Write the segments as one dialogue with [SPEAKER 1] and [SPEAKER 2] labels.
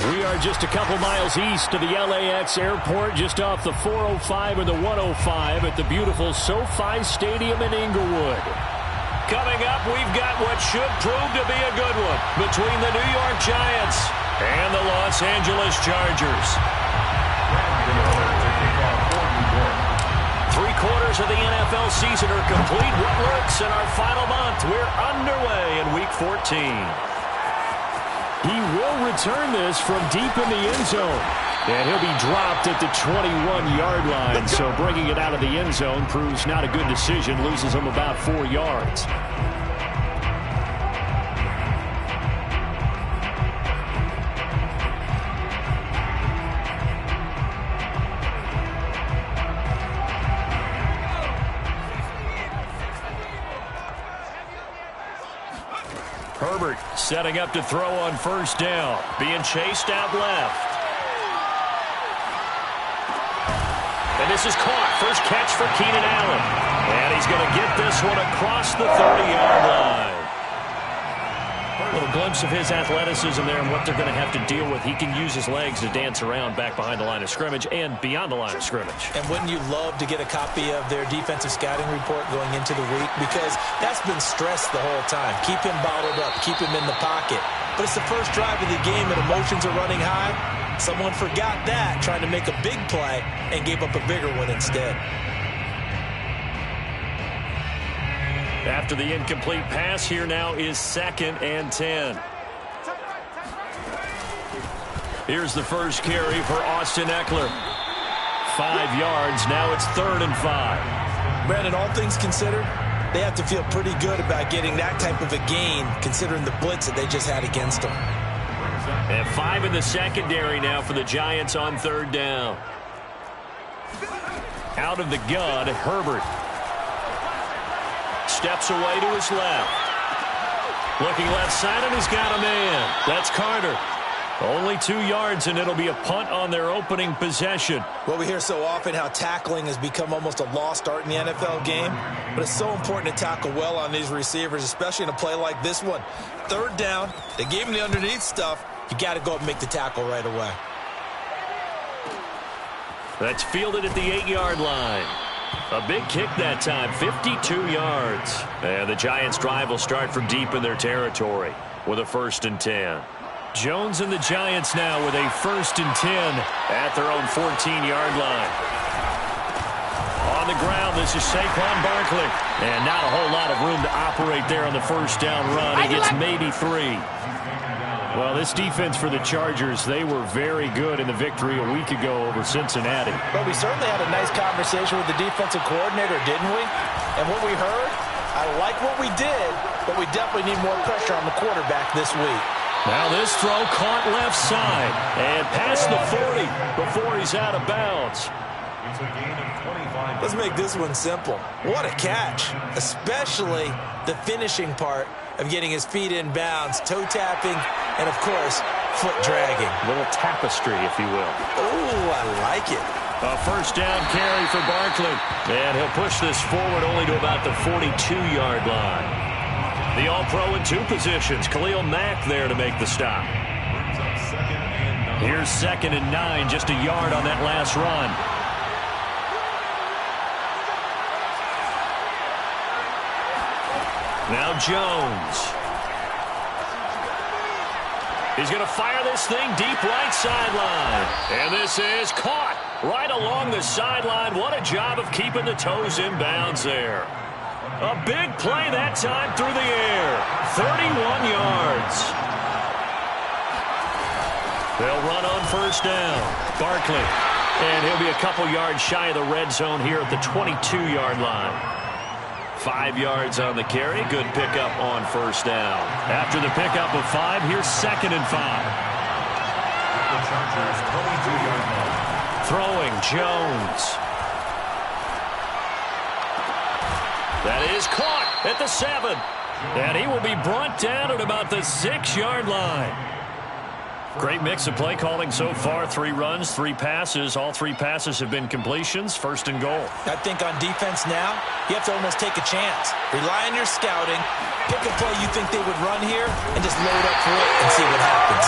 [SPEAKER 1] We are just a couple miles east of the LAX airport, just off the 405 and the 105 at the beautiful SoFi Stadium in Inglewood. Coming up, we've got what should prove to be a good one between the New York Giants and the Los Angeles Chargers. 3/4 of the NFL season are complete. What works in our final month? We're underway in Week 14. He will return this from deep in the end zone. And he'll be dropped at the 21-yard line. So bringing it out of the end zone proves not a good decision. Loses him about 4 yards. Herbert setting up to throw on first down. Being chased out left. And this is caught. First catch for Keenan Allen. And he's going to get this one across the 30-yard line. A little glimpse of his athleticism there and what they're going to have to deal with. He can use his legs to dance around back behind the line of scrimmage and beyond the line of scrimmage.
[SPEAKER 2] And wouldn't you love to get a copy of their defensive scouting report going into the week? Because that's been stressed the whole time. Keep him bottled up. Keep him in the pocket. But it's the first drive of the game and emotions are running high. Someone forgot that, trying to make a big play, and gave up a bigger one instead.
[SPEAKER 1] After the incomplete pass, here now is 2nd and 10. Here's the first carry for Austin Ekeler. 5 yards. Now it's 3rd and 5.
[SPEAKER 2] Brandon, all things considered, they have to feel pretty good about getting that type of a gain, considering the blitz that they just had against them.
[SPEAKER 1] And 5 in the secondary now for the Giants on 3rd down. Out of the gun, Herbert. Steps away to his left. Looking left side, and he's got a man. That's Carter. Only 2 yards, and it'll be a punt on their opening possession.
[SPEAKER 2] Well, we hear so often how tackling has become almost a lost art in the NFL game, but it's so important to tackle well on these receivers, especially in a play like this one. 3rd down, they gave him the underneath stuff. You got to go up and make the tackle right away.
[SPEAKER 1] That's fielded at the 8-yard line. A big kick that time, 52 yards. And the Giants' drive will start from deep in their territory with a 1st and 10. Jones and the Giants now with a 1st and 10 at their own 14-yard line. On the ground, this is Saquon Barkley. And not a whole lot of room to operate there on the first down run. He gets maybe 3. Well, this defense for the Chargers, they were very good in the victory a week ago over Cincinnati.
[SPEAKER 2] Well, we certainly had a nice conversation with the defensive coordinator, didn't we? And what we heard, I like what we did, but we definitely need more pressure on the quarterback this week.
[SPEAKER 1] Now this throw caught left side and past the 40 before he's out of bounds.
[SPEAKER 2] Let's make this one simple. What a catch, especially the finishing part of getting his feet in bounds, toe tapping, and of course, foot dragging.
[SPEAKER 1] A little tapestry, if you will.
[SPEAKER 2] Oh, I like it.
[SPEAKER 1] A first down carry for Barkley. And he'll push this forward only to about the 42-yard line. The All-Pro in 2 positions. Khalil Mack there to make the stop. Here's 2nd and 9, just a yard on that last run. Now Jones. He's going to fire this thing deep right sideline. And this is caught right along the sideline. What a job of keeping the toes in bounds there. A big play that time through the air. 31 yards. They'll run on first down. Barkley. And he'll be a couple yards shy of the red zone here at the 22-yard line. 5 yards on the carry. Good pickup on first down. After the pickup of 5, here's 2nd and 5. Throwing Jones. That is caught at the 7. And he will be brought down at about the 6-yard line. Great mix of play calling so far. 3 runs, 3 passes. All 3 passes have been completions. 1st and goal.
[SPEAKER 2] I think on defense now, you have to almost take a chance. Rely on your scouting. Pick a play you think they would run here and just load up for it and see what happens.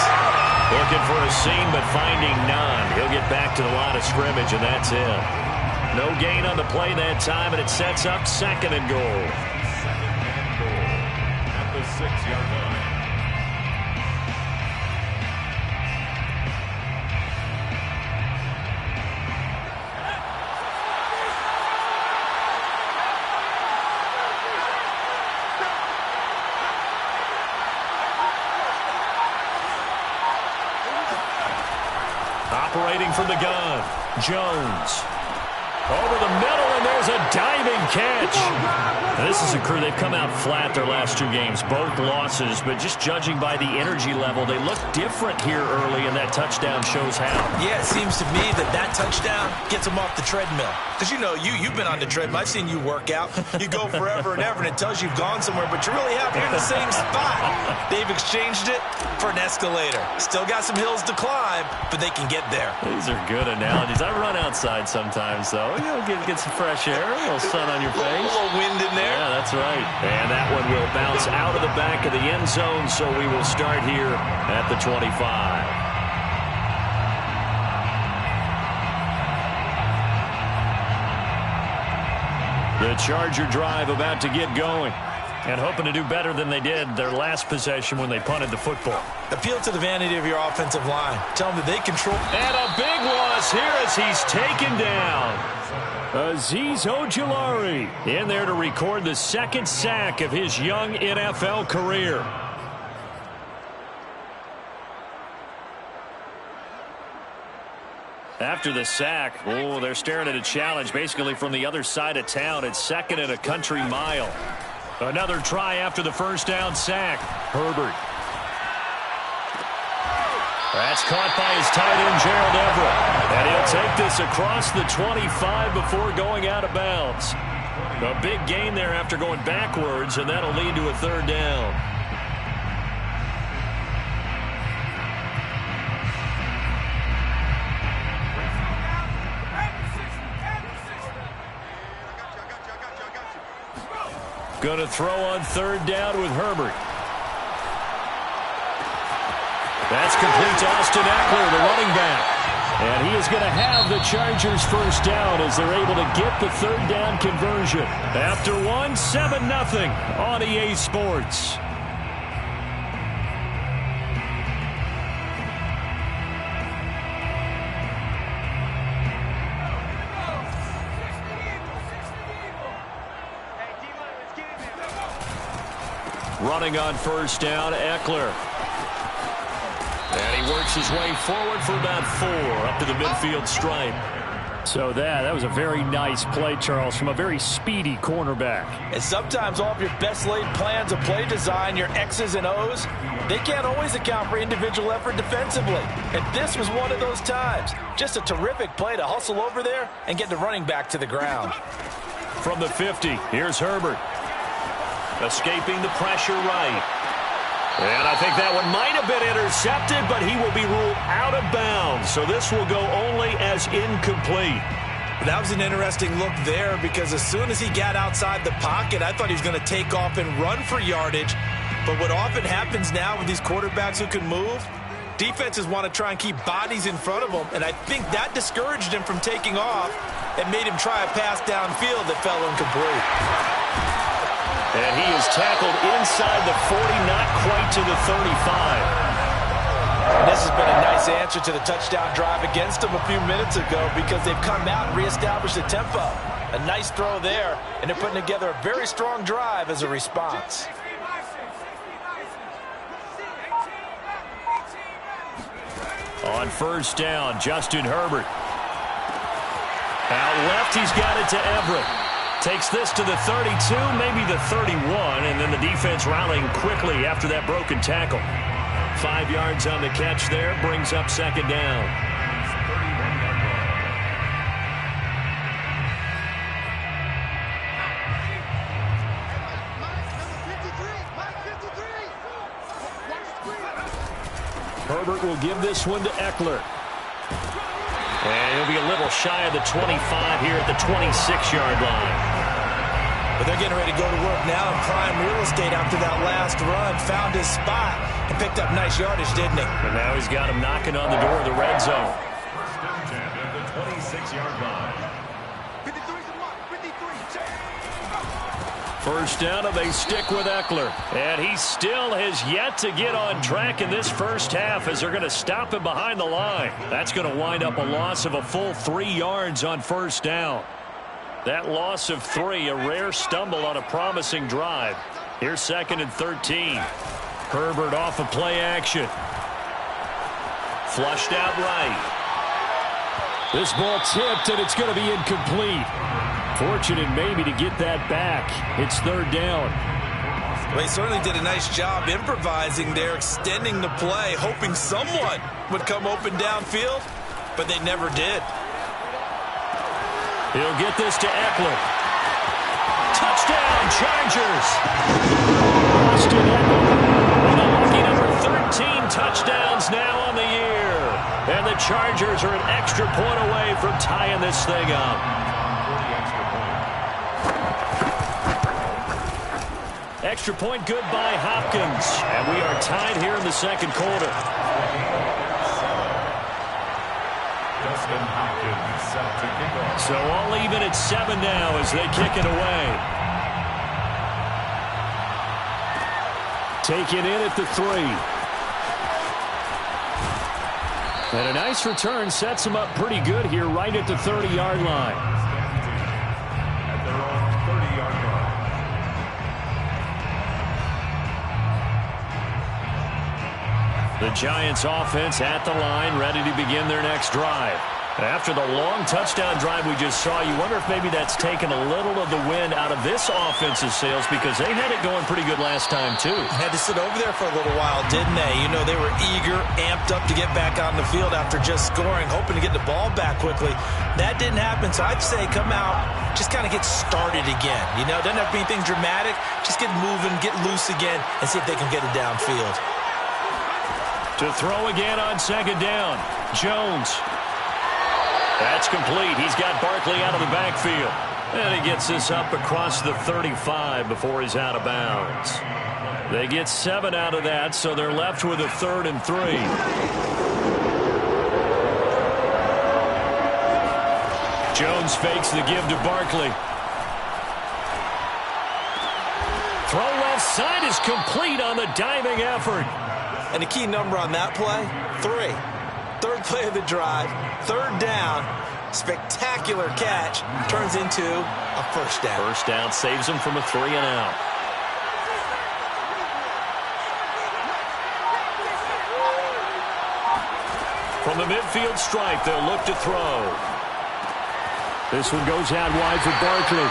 [SPEAKER 1] Looking for a seam but finding none. He'll get back to the line of scrimmage and that's it. No gain on the play that time and it sets up 2nd and goal. At the 6-yard line. Operating from the gun, Jones. Over the middle, and there's a diving catch. This is a crew, they've come out flat their last 2 games, both losses, but just judging by the energy level, they look different here early, and that touchdown shows how.
[SPEAKER 2] Yeah, it seems to me that touchdown gets them off the treadmill. Because you know, you've been on the treadmill. I've seen you work out. You go forever and ever, and it tells you've gone somewhere, but you really haven't. You're in the same spot. They've exchanged it for an escalator. Still got some hills to climb, but they can get there.
[SPEAKER 1] These are good analogies. I run outside sometimes, though. You know, get some fresh air, a little sun on your face.
[SPEAKER 2] A little wind in there.
[SPEAKER 1] Yeah, that's right. And that one will bounce out of the back of the end zone, so we will start here at the 25. The Charger drive about to get going. And hoping to do better than they did their last possession when they punted the football.
[SPEAKER 2] Appeal to the vanity of your offensive line. Tell them that they control.
[SPEAKER 1] And a big loss here as he's taken down. Azeez Ojulari in there to record the 2nd sack of his young NFL career. After the sack, they're staring at a challenge basically from the other side of town. It's 2nd and a country mile. Another try after the first down sack. Herbert. That's caught by his tight end, Gerald Everett. And he'll take this across the 25 before going out of bounds. A big gain there after going backwards, and that'll lead to a 3rd down. Going to throw on 3rd down with Herbert. That's complete to Austin Eckler, the running back. And he is going to have the Chargers first down as they're able to get the 3rd down conversion. After 7-0 on EA Sports. Running on first down, Eckler. And he works his way forward for about 4 up to the midfield stripe. So that was a very nice play, Charles, from a very speedy cornerback.
[SPEAKER 2] And sometimes all of your best laid plans of play design, your X's and O's, They can't always account for individual effort defensively, and this was one of those times. Just a terrific play to hustle over there and get the running back to the ground.
[SPEAKER 1] From the 50, here's Herbert. Escaping the pressure right. And I think that one might have been intercepted, but he will be ruled out of bounds. So this will go only as incomplete.
[SPEAKER 2] That was an interesting look there because as soon as he got outside the pocket, I thought he was going to take off and run for yardage. But what often happens now with these quarterbacks who can move, defenses want to try and keep bodies in front of them, and I think that discouraged him from taking off and made him try a pass downfield that fell incomplete.
[SPEAKER 1] And he is tackled inside the 40, not quite to the 35.
[SPEAKER 2] And this has been a nice answer to the touchdown drive against them a few minutes ago because they've come out and reestablished the tempo. A nice throw there, and they're putting together a very strong drive as a response.
[SPEAKER 1] On first down, Justin Herbert. Out left, he's got it to Everett. Takes this to the 32, maybe the 31, and then the defense rallying quickly after that broken tackle. 5 yards on the catch there, brings up second down. Herbert will give this one to Eckler. And he'll be a little shy of the 25 here at the 26-yard line.
[SPEAKER 2] But they're getting ready to go to work now in prime real estate after that last run. Found his spot and picked up nice yardage, didn't he?
[SPEAKER 1] And now he's got him knocking on the door of the red zone.
[SPEAKER 3] First and 10 at the 26-yard line.
[SPEAKER 1] First down, and they stick with Eckler. And he still has yet to get on track in this first half as they're going to stop him behind the line. That's going to wind up a loss of a full 3 yards on first down. That loss of 3, a rare stumble on a promising drive. Here's second and 13. Herbert off of play action. Flushed out right. This ball tipped, and it's going to be incomplete. Fortunate maybe to get that back. It's third down.
[SPEAKER 2] Well, he certainly did a nice job improvising there, extending the play, hoping someone would come open downfield, but they never did.
[SPEAKER 1] He'll get this to Eckler. Touchdown, Chargers. Austin Eckler with a lucky number 13 touchdowns now on the year. And the Chargers are an extra point away from tying this thing up. Extra point good by Hopkins. And we are tied here in the second quarter. So all even at 7 now as they kick it away. Taken in at the 3. And a nice return sets him up pretty good here right at the 30-yard line.
[SPEAKER 3] At their own 30-yard line.
[SPEAKER 1] The Giants offense at the line, ready to begin their next drive. After the long touchdown drive we just saw, you wonder if maybe that's taken a little of the wind out of this offense's sails because they had it going pretty good last time, too.
[SPEAKER 2] Had to sit over there for a little while, didn't they? You know, they were eager, amped up to get back on the field after just scoring, hoping to get the ball back quickly. That didn't happen, so I'd say come out, just kind of get started again. You know, doesn't have to be anything dramatic. Just get moving, get loose again, and see if they can get it downfield.
[SPEAKER 1] To throw again on second down, Jones. That's complete. He's got Barkley out of the backfield. And he gets this up across the 35 before he's out of bounds. They get 7 out of that, so they're left with a 3rd and 3. Jones fakes the give to Barkley. Throw left side is complete on the diving effort.
[SPEAKER 2] And the key number on that play, 3. Third play of the drive, 3rd down, spectacular catch, turns into a first down.
[SPEAKER 1] First down saves him from a 3 and out. From the midfield stripe, they'll look to throw. This one goes out wide for Barkley.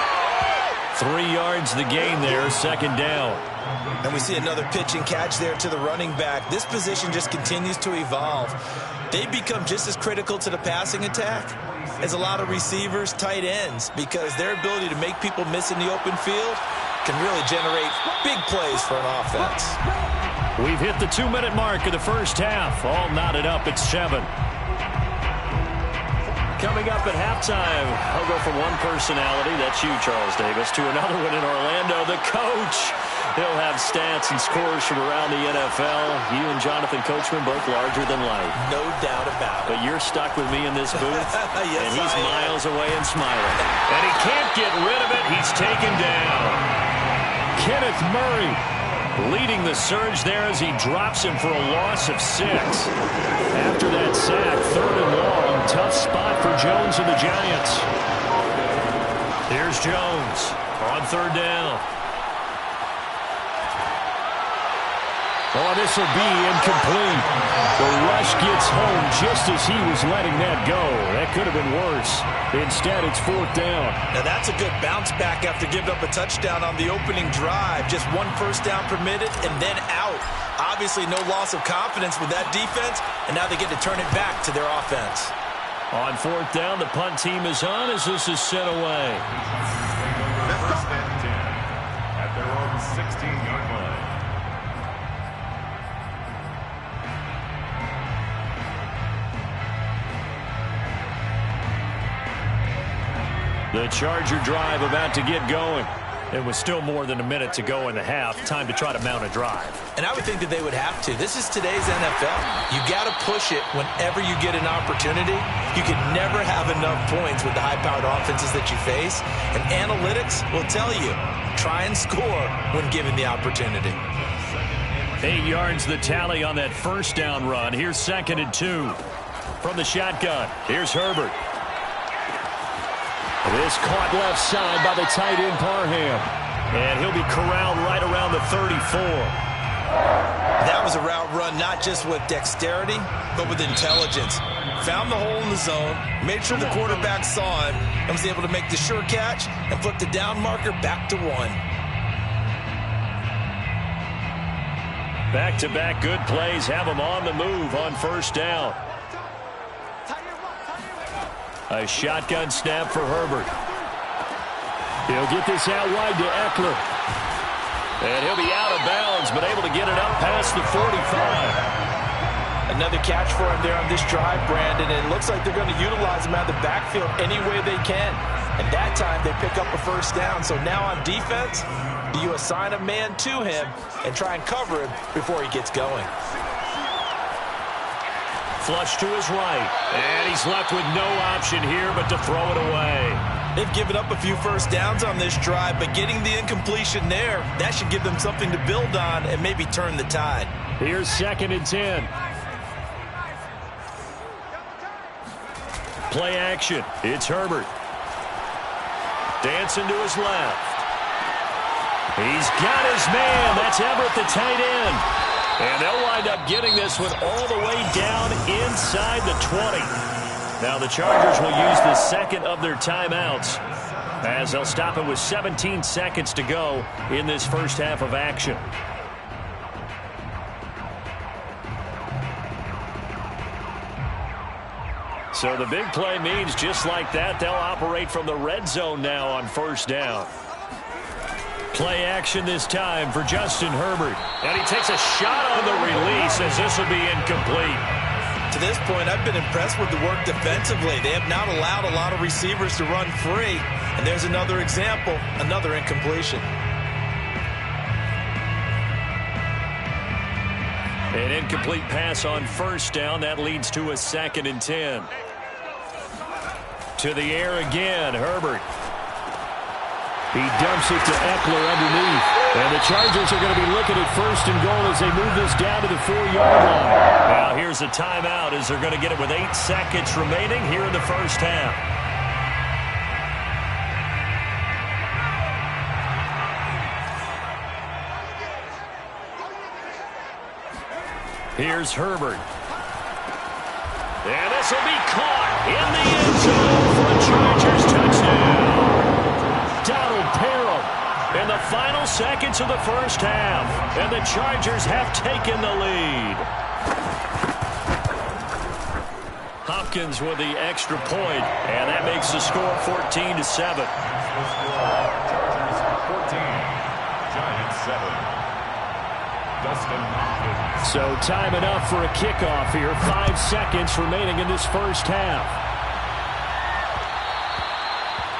[SPEAKER 1] 3 yards the gain there, second down.
[SPEAKER 2] And we see another pitch and catch there to the running back. This position just continues to evolve. They become just as critical to the passing attack as a lot of receivers, tight ends, because their ability to make people miss in the open field can really generate big plays for an offense.
[SPEAKER 1] We've hit the 2-minute mark of the first half. All knotted up at 7. Coming up at halftime, I'll go from one personality, that's you, Charles Davis, to another one in Orlando, the coach. He'll have stats and scores from around the NFL. You and Jonathan Coachman both larger than life.
[SPEAKER 2] No doubt about it.
[SPEAKER 1] But you're stuck with me in this booth,
[SPEAKER 2] yes,
[SPEAKER 1] and he's miles away and smiling. And he can't get rid of it. He's taken down. Kenneth Murray leading the surge there as he drops him for a loss of 6. After that sack, 3rd and long, tough spot for Jones and the Giants. Here's Jones on 3rd down. Oh, this will be incomplete. The rush gets home just as he was letting that go. That could have been worse. Instead, it's 4th down.
[SPEAKER 2] Now, that's a good bounce back after giving up a touchdown on the opening drive. Just 1 first down permitted and then out. Obviously, no loss of confidence with that defense, and now they get to turn it back to their offense.
[SPEAKER 1] On 4th down, the punt team is on as this is sent away.
[SPEAKER 3] First and 10 at their own 16-yard line.
[SPEAKER 1] The Charger drive about to get going. It was still more than a minute to go in the half. Time to try to mount a drive.
[SPEAKER 2] And I would think that they would have to. This is today's NFL. You got to push it whenever you get an opportunity. You can never have enough points with the high-powered offenses that you face. And analytics will tell you, try and score when given the opportunity.
[SPEAKER 1] 8 yards the tally on that first down run. Here's 2nd and 2. From the shotgun, here's Herbert. This caught left side by the tight end Parham. And he'll be corralled right around the 34.
[SPEAKER 2] That was a route run not just with dexterity, but with intelligence. Found the hole in the zone, made sure the quarterback saw him, and was able to make the sure catch and flip the down marker back to 1.
[SPEAKER 1] Back-to-back good plays have him on the move on first down. A shotgun snap for Herbert. He'll get this out wide to Eckler. And he'll be out of bounds, but able to get it up past the 45.
[SPEAKER 2] Another catch for him there on this drive, Brandon. And it looks like they're going to utilize him out of the backfield any way they can. And that time they pick up a first down. So now on defense, do you assign a man to him and try and cover him before he gets going?
[SPEAKER 1] Flush to his right. And he's left with no option here but to throw it away.
[SPEAKER 2] They've given up a few first downs on this drive, but getting the incompletion there, that should give them something to build on and maybe turn the tide.
[SPEAKER 1] Here's 2nd and 10. Play action. It's Herbert. Dancing to his left. He's got his man. That's Everett, the tight end. And they'll wind up getting this one all the way down inside the 20. Now the Chargers will use the second of their timeouts as they'll stop it with 17 seconds to go in this first half of action. So the big play means just like that, they'll operate from the red zone now on first down. Play action this time for Justin Herbert. And he takes a shot on the release as this will be incomplete.
[SPEAKER 2] To this point, I've been impressed with the work defensively. They have not allowed a lot of receivers to run free. And there's another example, another incompletion.
[SPEAKER 1] An incomplete pass on first down. That leads to a 2nd and 10. To the air again, Herbert. He dumps it to Eckler underneath. And the Chargers are going to be looking at 1st and goal as they move this down to the 4-yard line. Now here's a timeout as they're going to get it with 8 seconds remaining here in the first half. Here's Herbert. And this will be caught in the end zone for a Chargers touchdown. Donald Parham minutes of the first half, and the Chargers have taken the lead. Hopkins with the extra point, and that makes the score 14-7.
[SPEAKER 3] Chargers 14, Giants 7. Dustin Hopkins.
[SPEAKER 4] So time enough for a kickoff here. 5 seconds remaining in this first half.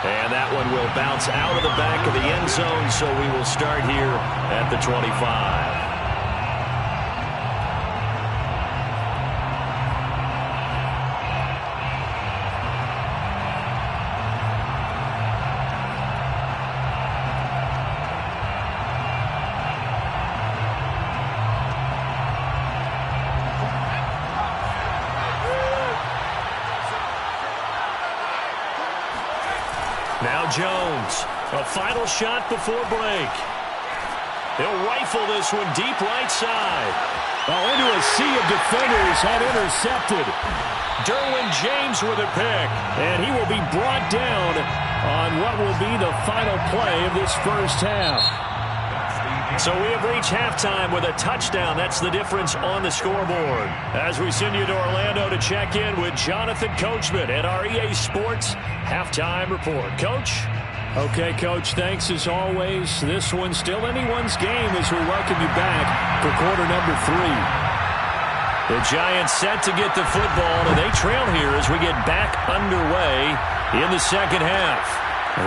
[SPEAKER 1] And that one will bounce out of the back of the end zone, so we will start here at the 25. Now Jones, a final shot before break. He'll rifle this one deep right side.
[SPEAKER 4] Into a sea of defenders, had intercepted.
[SPEAKER 1] Derwin James with a pick.
[SPEAKER 4] And he will be brought down on what will be the final play of this first half.
[SPEAKER 1] So we have reached halftime with a touchdown. That's the difference on the scoreboard. As we send you to Orlando to check in with Jonathan Coachman at our EA Sports Halftime Report. Coach?
[SPEAKER 4] Okay, Coach, thanks as always. This one's still anyone's game as we welcome you back for quarter number 3.
[SPEAKER 1] The Giants set to get the football, and they trail here as we get back underway in the second half.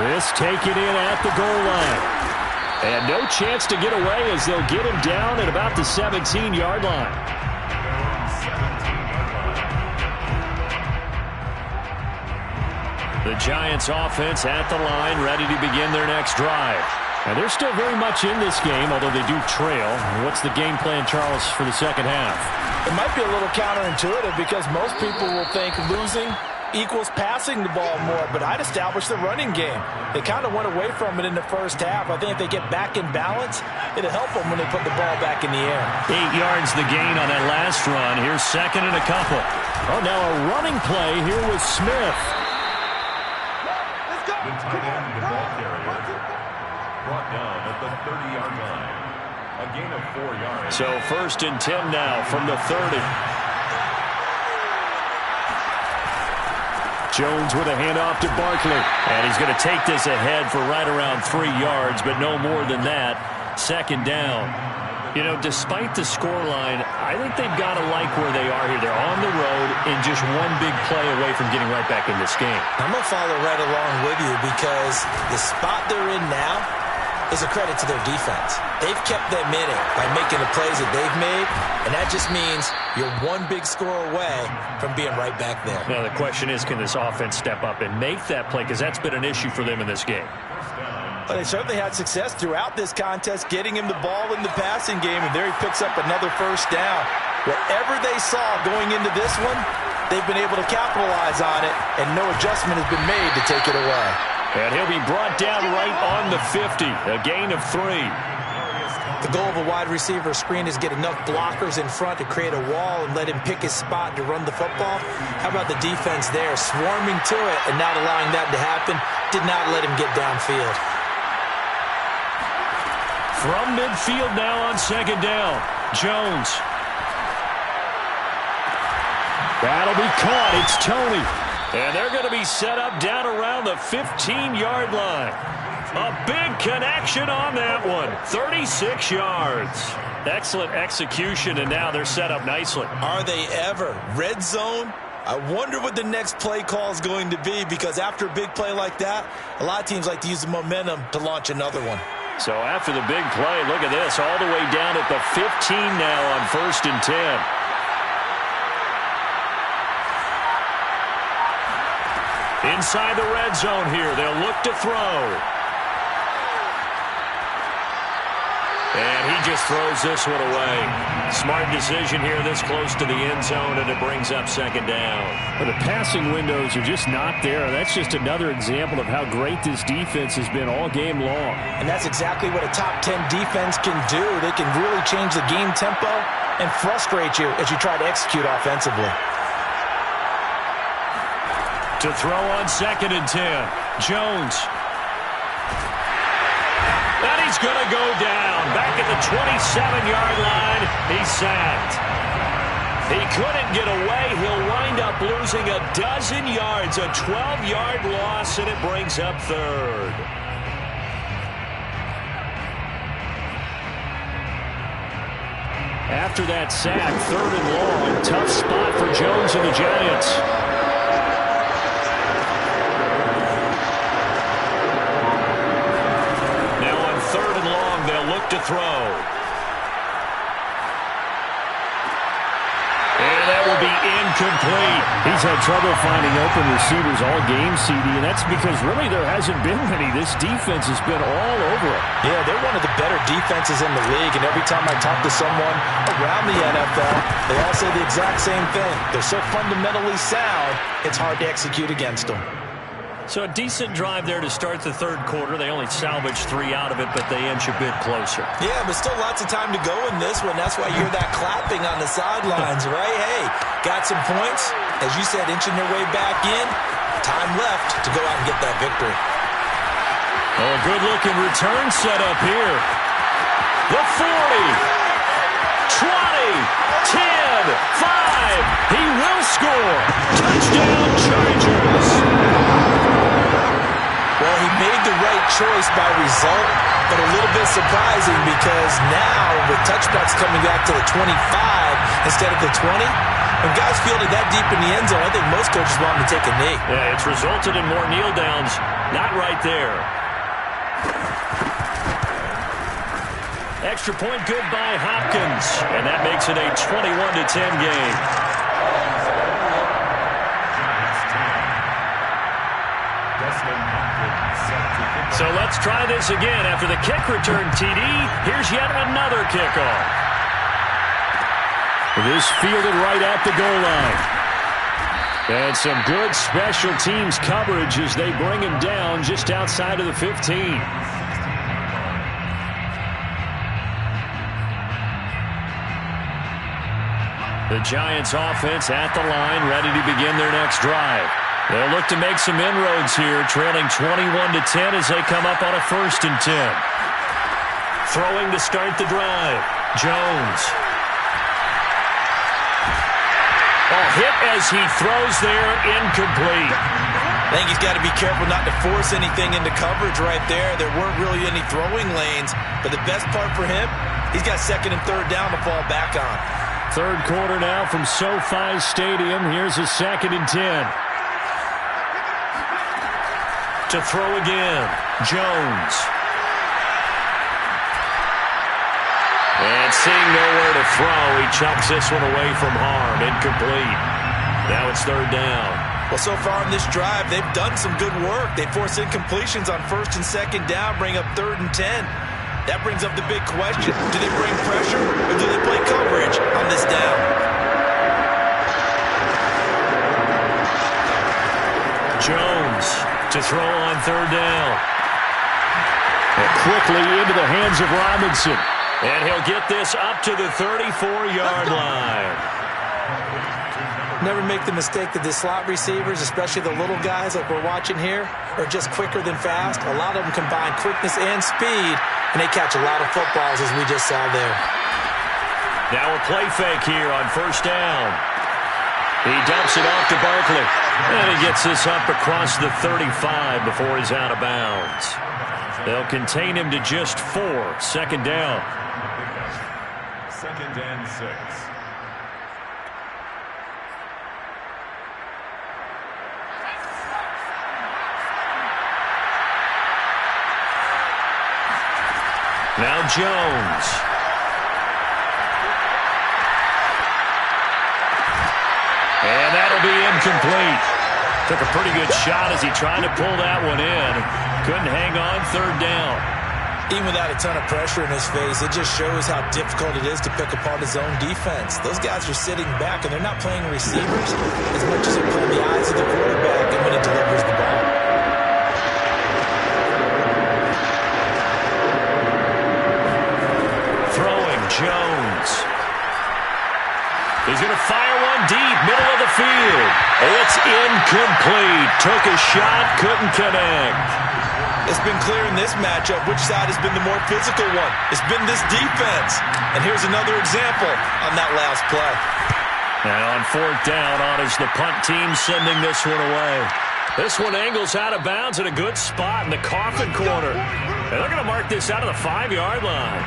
[SPEAKER 4] This taken in at the goal line. And no chance to get away as they'll get him down at about the 17-yard line.
[SPEAKER 1] The Giants offense at the line, ready to begin their next drive.
[SPEAKER 4] And they're still very much in this game, although they do trail. What's the game plan, Charles, for the second half?
[SPEAKER 2] It might be a little counterintuitive because most people will think losing equals passing the ball more, but I'd establish the running game. They kind of went away from it in the first half. I think if they get back in balance, it'll help them when they put the ball back in the air.
[SPEAKER 1] 8 yards the gain on that last run. Here's second and a couple.
[SPEAKER 4] Oh, now a running play here with Smith.
[SPEAKER 3] The tight end and ball carrier brought down at the 30-yard line. A gain of 4 yards.
[SPEAKER 1] So first and 10 now from the 30.
[SPEAKER 4] Jones with a handoff to Barkley.
[SPEAKER 1] And he's going to take this ahead for right around 3 yards, but no more than that. Second down. You know, despite the scoreline, I think they've got to like where they are here. They're on the road and just one big play away from getting right back in this game.
[SPEAKER 2] I'm going to follow right along with you because the spot they're in now is a credit to their defense. They've kept them in it by making the plays that they've made, and that just means you're one big score away from being right back there.
[SPEAKER 1] Now, the question is, can this offense step up and make that play? Because that's been an issue for them in this game.
[SPEAKER 2] Well, they certainly had success throughout this contest, getting him the ball in the passing game, and there he picks up another first down. Whatever they saw going into this one, they've been able to capitalize on it, and no adjustment has been made to take it away.
[SPEAKER 1] And he'll be brought down right on the 50, a gain of 3.
[SPEAKER 2] The goal of a wide receiver screen is get enough blockers in front to create a wall and let him pick his spot to run the football. How about the defense there, swarming to it and not allowing that to happen, did not let him get downfield.
[SPEAKER 1] From midfield now on second down, Jones.
[SPEAKER 4] That'll be caught. It's Tony.
[SPEAKER 1] And they're going to be set up down around the 15-yard line. A big connection on that one. 36 yards. Excellent execution, and now they're set up nicely.
[SPEAKER 2] Are they ever? Red zone? I wonder what the next play call is going to be, because after a big play like that, a lot of teams like to use the momentum to launch another one.
[SPEAKER 1] So after the big play, look at this, all the way down at the 15 now on first and 10. Inside the red zone here, they'll look to throw. And he just throws this one away. Smart decision here this close to the end zone, and it brings up second down.
[SPEAKER 4] Well, the passing windows are just not there. That's just another example of how great this defense has been all game long.
[SPEAKER 2] And that's exactly what a top 10 defense can do. They can really change the game tempo and frustrate you as you try to execute offensively.
[SPEAKER 1] To throw on second and 10, Jones. And he's going to go down. Back at the 27-yard line, he's sacked. He couldn't get away. He'll wind up losing a dozen yards, a 12-yard loss, and it brings up third.
[SPEAKER 4] After that sack, 3rd and long. Tough spot for Jones and the Giants.
[SPEAKER 1] Now on 3rd and long, they'll look to throw. And that will be incomplete.
[SPEAKER 4] He's had trouble finding open receivers all game, CD, and that's because really there hasn't been many. This defense has been all over it.
[SPEAKER 2] Yeah, they're one of the better defenses in the league, and every time I talk to someone around the NFL, they all say the exact same thing. They're so fundamentally sound, it's hard to execute against them.
[SPEAKER 1] So a decent drive there to start the 3rd quarter. They only salvaged 3 out of it, but they inch a bit closer.
[SPEAKER 2] Yeah, but still lots of time to go in this one. That's why you hear that clapping on the sidelines, right? Hey, got some points. As you said, inching their way back in. Time left to go out and get that victory.
[SPEAKER 1] Oh, good-looking return set up here. The 40, 20, 10, 5. He will score. Touchdown, Chargers.
[SPEAKER 2] Well, he made the right choice by result, but a little bit surprising because now with touchbacks coming back to the 25 instead of the 20, when guys fielded that deep in the end zone, I think most coaches want them to take a knee.
[SPEAKER 1] Yeah, it's resulted in more kneel downs. Not right there. Extra point good by Hopkins, and that makes it a 21-10 game. So let's try this again. After the kick return TD, here's yet another kickoff.
[SPEAKER 4] This fielded right at the goal line. And some good special teams coverage as they bring him down just outside of the 15.
[SPEAKER 1] The Giants offense at the line, ready to begin their next drive. They'll look to make some inroads here, trailing 21-10 as they come up on a 1st and 10. Throwing to start the drive. Jones. A hit as he throws there, incomplete.
[SPEAKER 2] I think he's got to be careful not to force anything into coverage right there. There weren't really any throwing lanes, but the best part for him, he's got 2nd and 3rd down to fall back on.
[SPEAKER 4] 3rd quarter now from SoFi Stadium. Here's a 2nd and 10.
[SPEAKER 1] To throw again, Jones. And seeing nowhere to throw, he chucks this one away from harm. Incomplete. Now it's 3rd down.
[SPEAKER 2] Well, so far in this drive, they've done some good work. They force incompletions on 1st and 2nd down, bring up 3rd and 10. That brings up the big question. Do they bring pressure or do they play coverage on this down?
[SPEAKER 1] Jones to throw on 3rd down.
[SPEAKER 4] And quickly into the hands of Robinson.
[SPEAKER 1] And he'll get this up to the 34-yard line.
[SPEAKER 2] Never make the mistake that the slot receivers, especially the little guys like we're watching here, are just quicker than fast. A lot of them combine quickness and speed, and they catch a lot of footballs, as we just saw there.
[SPEAKER 1] Now a play fake here on 1st down. He dumps it off to Barkley. And he gets this up across the 35 before he's out of bounds. They'll contain him to just 4. 2nd down.
[SPEAKER 3] 2nd and 6.
[SPEAKER 1] Now Jones. And that'll be incomplete. Took a pretty good shot as he tried to pull that one in. Couldn't hang on. 3rd down.
[SPEAKER 2] Even without a ton of pressure in his face, it just shows how difficult it is to pick apart his own defense. Those guys are sitting back, and they're not playing receivers as much as they're playing the eyes of the quarterback and when he delivers the ball.
[SPEAKER 1] Throwing, Jones. He's going to fire one deep, middle of the field. It's incomplete. Took a shot, couldn't connect.
[SPEAKER 2] It's been clear in this matchup which side has been the more physical one. It's been this defense. And here's another example on that last play.
[SPEAKER 1] And on fourth down, on is the punt team sending this one away. This one angles out of bounds at a good spot in the coffin corner. And they're going to mark this out of the 5-yard line.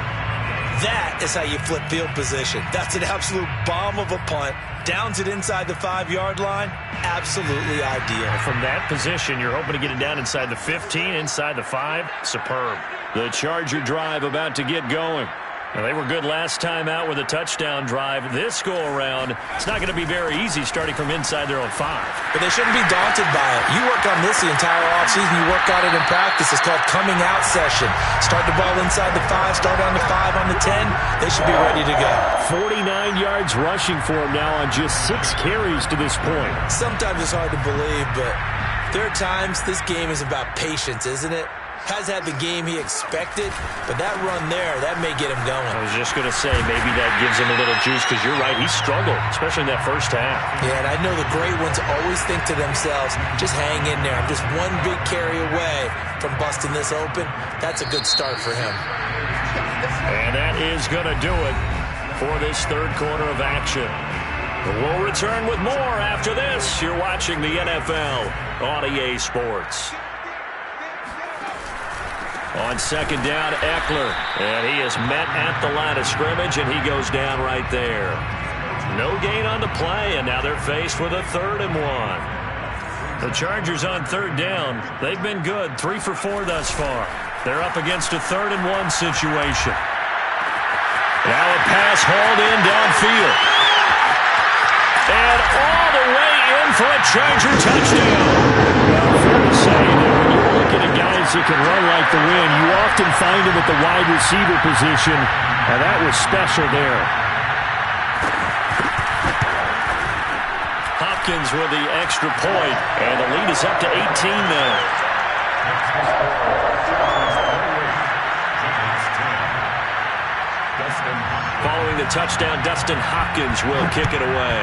[SPEAKER 2] That is how you flip field position. That's an absolute bomb of a punt. Downs it inside the 5-yard line. Absolutely ideal.
[SPEAKER 1] From that position, you're hoping to get it down inside the 15, inside the 5. Superb. The Charger drive about to get going. Well, they were good last time out with a touchdown drive. This go-around, it's not going to be very easy starting from inside their own 5.
[SPEAKER 2] But they shouldn't be daunted by it. You work on this the entire offseason. You work on it in practice. It's called coming out session. Start the ball inside the 5, start on the 5, on the 10. They should be ready to go.
[SPEAKER 4] 49 yards rushing for him now on just 6 carries to this point.
[SPEAKER 2] Sometimes it's hard to believe, but there are times this game is about patience, isn't it? Has had the game he expected, but that run there, that may get him going.
[SPEAKER 1] I was just going to say, maybe that gives him a little juice, because you're right, he struggled, especially in that first half.
[SPEAKER 2] Yeah, and I know the great ones always think to themselves, just hang in there. I'm just one big carry away from busting this open. That's a good start for him.
[SPEAKER 1] And that is going to do it for this third quarter of action. We'll return with more after this. You're watching the NFL on EA Sports. On second down, Eckler. And he is met at the line of scrimmage, and he goes down right there. No gain on the play, and now they're faced with a 3rd and 1. The Chargers on third down. They've been good, 3 for 4 thus far. They're up against a 3rd and 1 situation. Now a pass hauled in downfield. And all the way in for a Charger touchdown. Well, fair to say that when you're looking at guys that can run like the wind, you often find them at the wide receiver position, and that was special there. Hopkins with the extra point, and the lead is up to 18 now. Following the touchdown, Dustin Hopkins will kick it away.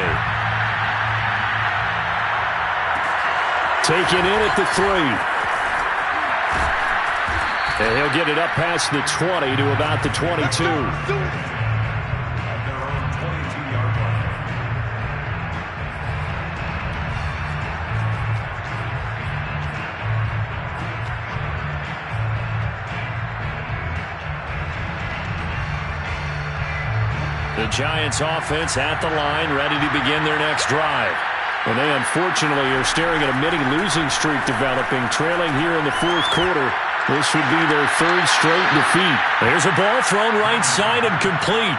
[SPEAKER 1] Taken in at the 3. And he'll get it up past the 20 to about the 22.
[SPEAKER 3] At their own 22-yard line.
[SPEAKER 1] The Giants offense at the line, ready to begin their next drive. And they unfortunately are staring at a mini losing streak developing, trailing here in the fourth quarter. This would be their 3rd straight defeat. There's a ball thrown right side and complete.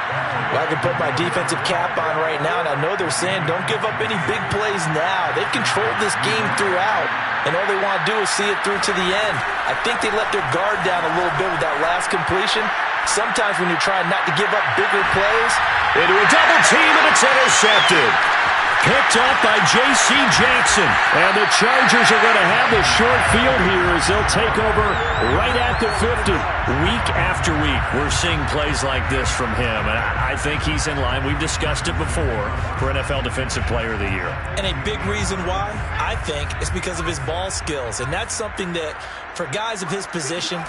[SPEAKER 2] Well, I can put my defensive cap on right now, and I know they're saying don't give up any big plays now. They've controlled this game throughout, and all they want to do is see it through to the end. I think they let their guard down a little bit with that last completion. Sometimes when you're trying not to give up bigger plays,
[SPEAKER 1] into a double team, and it's intercepted. Picked up by J.C. Jackson. And the Chargers are going to have the short field here as they'll take over right at the 50. Week after week, we're seeing plays like this from him. And I think he's in line. We've discussed it before for NFL Defensive Player of the Year.
[SPEAKER 2] And a big reason why, I think, is because of his ball skills. And that's something that, for guys of his position,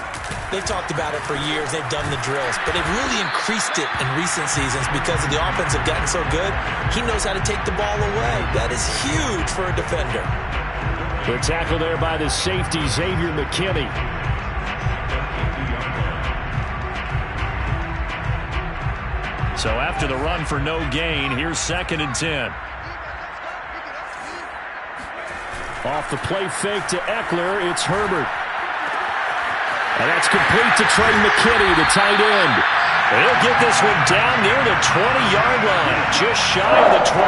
[SPEAKER 2] they've talked about it for years. They've done the drills. But they've really increased it in recent seasons because of the offense have gotten so good. He knows how to take the ball away. That is huge for a defender.
[SPEAKER 4] The tackle there by the safety, Xavier McKinney.
[SPEAKER 1] So after the run for no gain, here's 2nd and 10.
[SPEAKER 4] Off the play fake to Eckler, it's Herbert. And that's complete to Trey McKinney, the tight end.
[SPEAKER 1] He'll get this one down near the 20-yard line, just shy of the 20.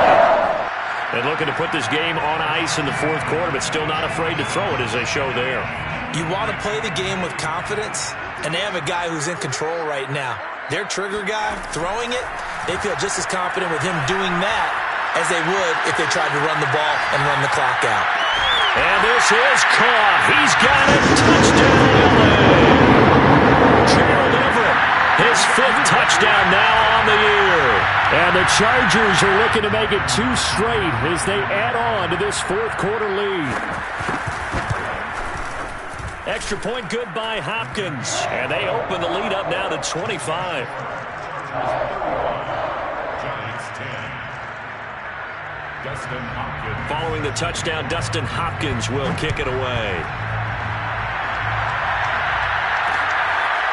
[SPEAKER 1] And looking to put this game on ice in the fourth quarter, but still not afraid to throw it as they show there.
[SPEAKER 2] You want to play the game with confidence, and they have a guy who's in control right now. Their trigger guy, throwing it, they feel just as confident with him doing that as they would if they tried to run the ball and run the clock out.
[SPEAKER 1] And this is caught. He's got it. Touchdown, LA. Gerald Everett, his 5th touchdown now on the year.
[SPEAKER 4] And the Chargers are looking to make it 2 straight as they add on to this fourth quarter lead.
[SPEAKER 1] Extra point good by Hopkins. And they open the lead up now to 25.
[SPEAKER 3] Giants 10. Dustin Hopkins.
[SPEAKER 1] Following the touchdown, Dustin Hopkins will kick it away.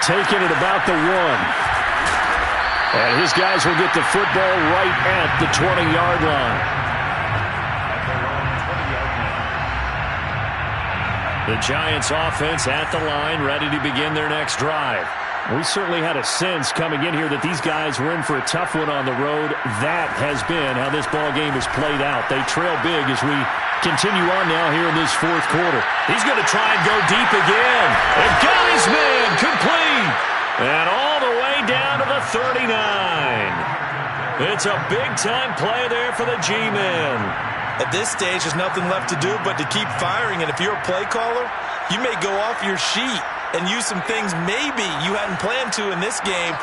[SPEAKER 4] Taking it about the 1. And his guys will get the football right at the 20-yard line.
[SPEAKER 3] At their own 20-yard line.
[SPEAKER 1] The Giants offense at the line, ready to begin their next drive.
[SPEAKER 4] We certainly had a sense coming in here that these guys were in for a tough one on the road. That has been how this ball game has played out. They trail big as we continue on now here in this fourth quarter.
[SPEAKER 1] He's going to try and go deep again. And got his man complete. And all the way down to the 39. It's a big-time play there for the G-men.
[SPEAKER 2] At this stage, there's nothing left to do but to keep firing. And if you're a play caller, you may go off your sheet and use some things maybe you hadn't planned to in this game.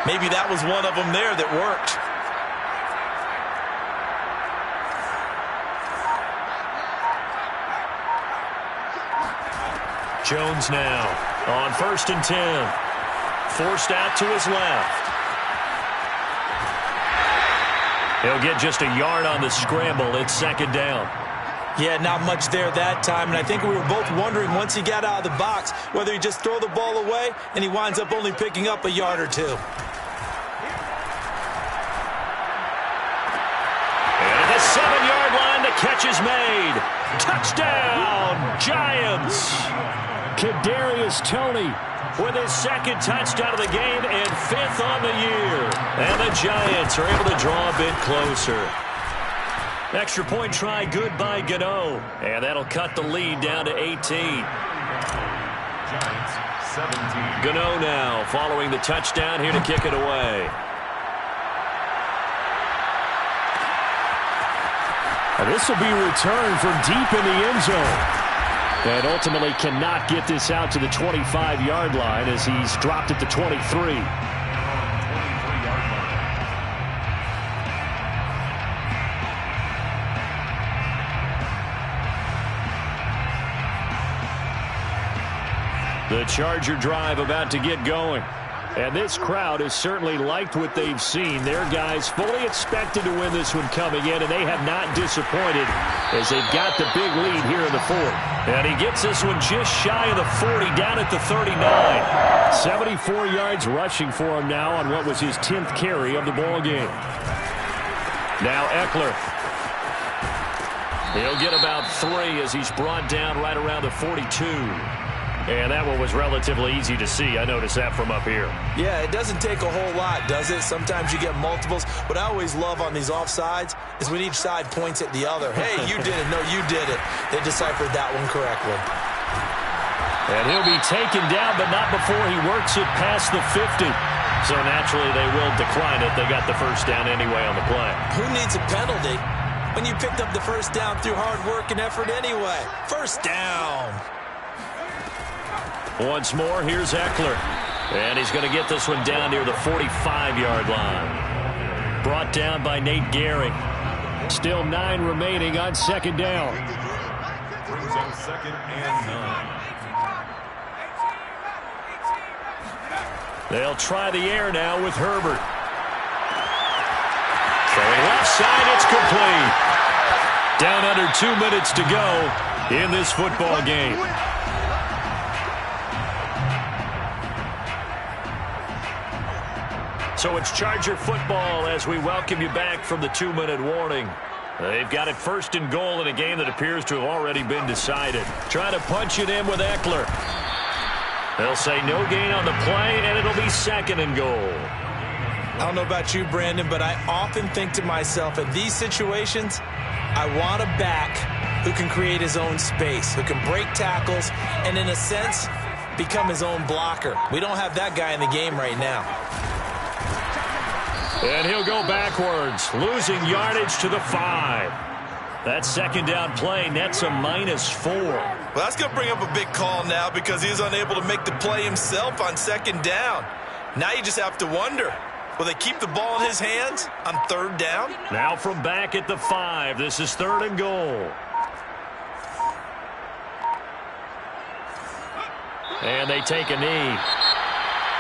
[SPEAKER 2] Maybe that was one of them there that worked.
[SPEAKER 1] Jones now on 1st and 10. Forced out to his left. He'll get just a yard on the scramble. It's 2nd down.
[SPEAKER 2] Yeah, not much there that time, and I think we were both wondering once he got out of the box whether he just throw the ball away and he winds up only picking up a yard or two.
[SPEAKER 1] And at the 7-yard line, the catch is made. Touchdown, Giants!
[SPEAKER 4] Kadarius Toney
[SPEAKER 1] with his 2nd touchdown of the game and 5th on the year. And the Giants are able to draw a bit closer. Extra point try good by Gano. And that'll cut the lead down to 18.
[SPEAKER 3] Giants 17.
[SPEAKER 1] Gano now following the touchdown here to kick it away.
[SPEAKER 4] And this will be returned from deep in the end zone. And ultimately cannot get this out to the 25-yard line as he's dropped at the 23.
[SPEAKER 1] The Charger drive about to get going.
[SPEAKER 4] And this crowd has certainly liked what they've seen. Their guys fully expected to win this one coming in, and they have not disappointed as they've got the big lead here in the 4th.
[SPEAKER 1] And he gets this one just shy of the 40, down at the 39.
[SPEAKER 4] 74 yards rushing for him now on what was his 10th carry of the ball game.
[SPEAKER 1] Now Eckler. He'll get about 3 as he's brought down right around the 42. And that one was relatively easy to see. I noticed that from up here.
[SPEAKER 2] Yeah, it doesn't take a whole lot, does it? Sometimes you get multiples. What I always love on these offsides is when each side points at the other. Hey, you did it. No, you did it. They deciphered that one correctly.
[SPEAKER 1] And he'll be taken down, but not before he works it past the 50. So naturally, they will decline it. They got the first down anyway on the play.
[SPEAKER 2] Who needs a penalty when you picked up the first down through hard work and effort anyway? First down.
[SPEAKER 1] Once more, here's Eckler. And he's going to get this one down near the 45-yard line. Brought down by Nate Gehring.
[SPEAKER 4] Still 9 remaining on 2nd down.
[SPEAKER 3] Brings up 2nd and 9.
[SPEAKER 1] They'll try the air now with Herbert. Throwing left side, it's complete. Down under 2 minutes to go in this football game. So it's Charger football as we welcome you back from the 2-minute warning. They've got it 1st and goal in a game that appears to have already been decided. Trying to punch it in with Eckler. They'll say no gain on the play, and it'll be 2nd and goal.
[SPEAKER 2] I don't know about you, Brandon, but I often think to myself, in these situations, I want a back who can create his own space, who can break tackles, and in a sense, become his own blocker. We don't have that guy in the game right now.
[SPEAKER 1] And he'll go backwards, losing yardage to the 5. That 2nd down play nets a -4.
[SPEAKER 2] Well, that's going to bring up a big call now because he was unable to make the play himself on 2nd down. Now you just have to wonder, will they keep the ball in his hands on 3rd down?
[SPEAKER 1] Now from back at the 5, this is 3rd and goal. And they take a knee.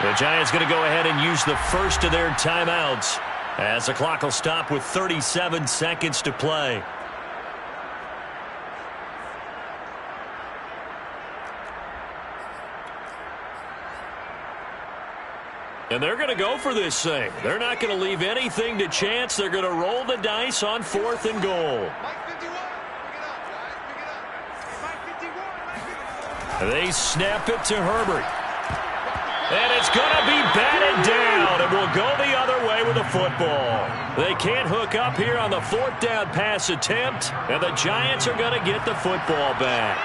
[SPEAKER 1] The Giants going to go ahead and use the first of their timeouts as the clock will stop with 37 seconds to play. And they're going to go for this thing. They're not going to leave anything to chance. They're going to roll the dice on 4th and goal. They snap it to Herbert. And it's going to be batted down. It will go the other way with the football. They can't hook up here on the 4th down pass attempt. And the Giants are going to get the football back.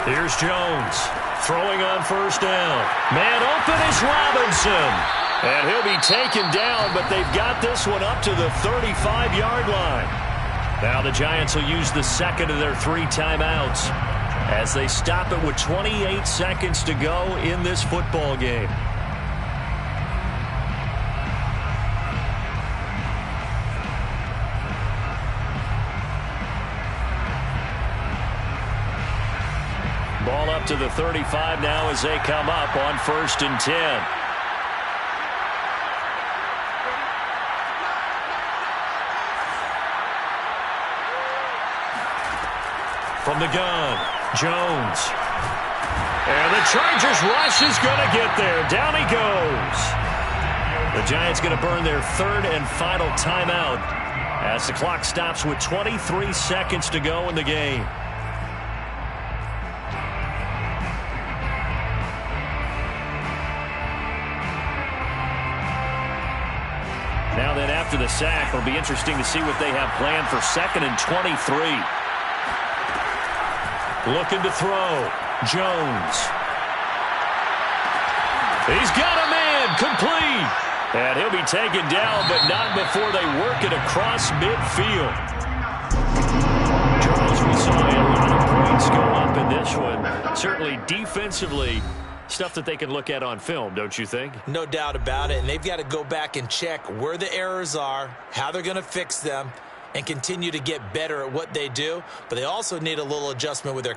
[SPEAKER 1] Here's Jones throwing on 1st down. Man open is Robinson. And he'll be taken down, but they've got this one up to the 35-yard line. Now the Giants will use the second of their 3 timeouts as they stop it with 28 seconds to go in this football game. Ball up to the 35 now as they come up on 1st and 10. From the gun, Jones. And the Chargers rush is going to get there. Down he goes. The Giants going to burn their 3rd and final timeout as the clock stops with 23 seconds to go in the game. Now then, after the sack, it'll be interesting to see what they have planned for 2nd and 23. Looking to throw. Jones. He's got a man. Complete. And he'll be taken down, but not before they work it across midfield. Charles, we saw a lot of points go up in this one. Certainly defensively, stuff that they can look at on film, don't you think?
[SPEAKER 2] No doubt about it. And they've got to go back and check where the errors are, how they're going to fix them, and continue to get better at what they do. But they also need a little adjustment with their